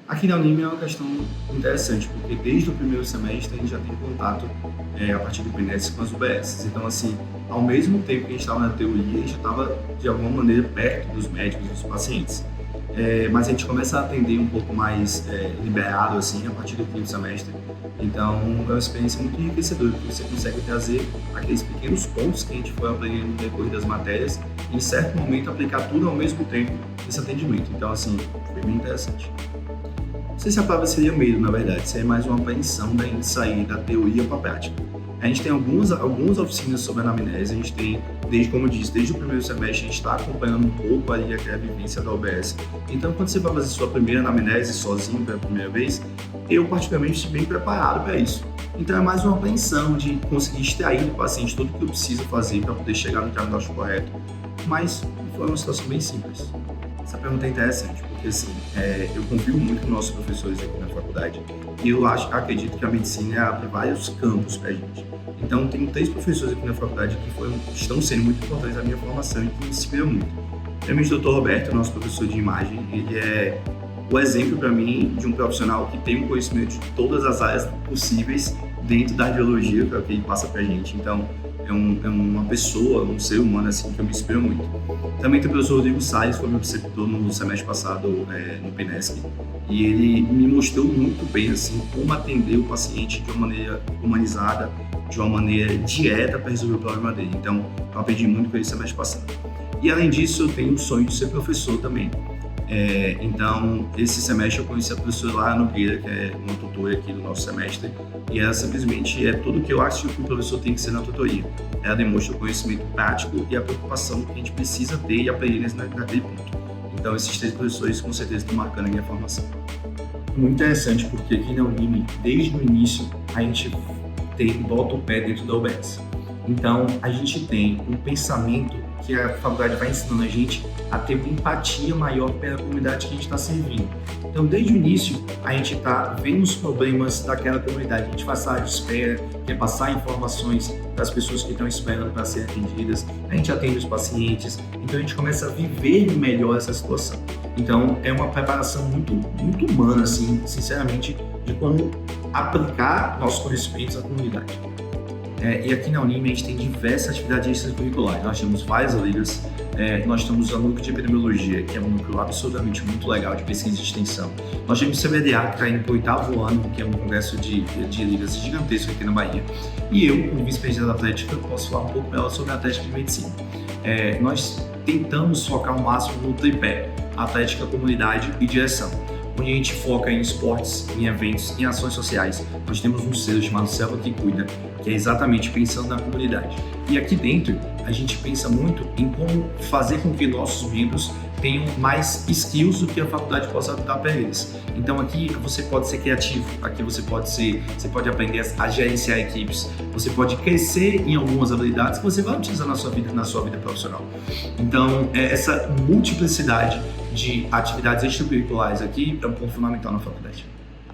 Aqui na Unime é uma questão interessante, porque desde o primeiro semestre a gente já tem contato, a partir do PNS, com as UBSs. Então, assim, ao mesmo tempo que a gente estava na teoria, a gente já estava, de alguma maneira, perto dos médicos e dos pacientes. Mas a gente começa a atender um pouco mais liberado, assim, a partir do quinto semestre. Então, é uma experiência muito enriquecedora, porque você consegue trazer aqueles pequenos pontos que a gente foi aprendendo no decorrer das matérias e, em certo momento, aplicar tudo ao mesmo tempo nesse atendimento. Então, assim, foi bem interessante. Não sei se a palavra seria medo, na verdade, seria mais uma apreensão da gente sair da teoria para a prática. A gente tem algumas oficinas sobre anamnese, a gente tem, como eu disse, desde o primeiro semestre a gente está acompanhando um pouco ali aquela vivência da OBS. Então, quando você vai fazer sua primeira anamnese sozinho pela primeira vez, eu particularmente estou bem preparado para isso. Então, é mais uma apreensão de conseguir extrair do paciente tudo o que eu preciso fazer para poder chegar no diagnóstico correto. Mas foi uma situação bem simples. Essa pergunta é interessante, porque assim, eu confio muito nos nossos professores aqui na faculdade e eu acredito que a medicina abre vários campos para a gente. Então, tenho 3 professores aqui na faculdade que estão sendo muito importantes na minha formação e que me inspiram muito. Primeiramente, o Dr. Roberto, nosso professor de imagem, ele é o exemplo para mim de um profissional que tem um conhecimento de todas as áreas possíveis dentro da radiologia, que é o que ele passa para a gente. Então, é uma pessoa, um ser humano assim que eu me inspiro muito. Também tem o professor Rodrigo Salles, foi meu preceptor no semestre passado no PNESC, e ele me mostrou muito bem assim como atender o paciente de uma maneira humanizada, de uma maneira direta para resolver o problema dele. Então, eu aprendi muito com ele semestre passado. E além disso, eu tenho o sonho de ser professor também. Então, esse semestre eu conheci a professora Lara Nogueira, que é uma tutora aqui do nosso semestre, e ela simplesmente é tudo que eu acho que o professor tem que ser na tutoria. Ela demonstra o conhecimento prático e a preocupação que a gente precisa ter e aprender naquele ponto. Então, esses 3 professores com certeza estão marcando a minha formação. Muito interessante, porque aqui na Unime, desde o início, a gente bota o pé dentro da UBS. Então, a gente tem um pensamento que a faculdade vai ensinando a gente a ter uma empatia maior pela comunidade que a gente está servindo. Então, desde o início, a gente está vendo os problemas daquela comunidade. A gente faz sala de espera, quer passar informações para as pessoas que estão esperando para serem atendidas. A gente atende os pacientes. Então, a gente começa a viver melhor essa situação. Então, é uma preparação muito, muito humana, assim, sinceramente, de como aplicar nossos conhecimentos à comunidade. E aqui na Unime a gente tem diversas atividades extracurriculares. Nós temos várias ligas, nós temos o núcleo de epidemiologia, que é um núcleo absolutamente muito legal de pesquisa e extensão. Nós temos o CBDA, que está indo para o 8º ano, que é um congresso de ligas gigantesco aqui na Bahia. E eu, como vice-presidente da Atlética, posso falar um pouco melhor sobre a Atlética de Medicina. Nós tentamos focar o máximo no tripé: Atlética, comunidade e direção, onde a gente foca em esportes, em eventos, em ações sociais. Nós temos um selo chamado Selva que Cuida, que é exatamente pensando na comunidade. E aqui dentro, a gente pensa muito em como fazer com que nossos membros tenham mais skills do que a faculdade possa dar para eles. Então aqui você pode ser criativo, aqui você pode aprender a gerenciar equipes, você pode crescer em algumas habilidades que você vai utilizar na sua vida profissional. Então, essa multiplicidade de atividades extracurriculares aqui é um ponto fundamental na faculdade.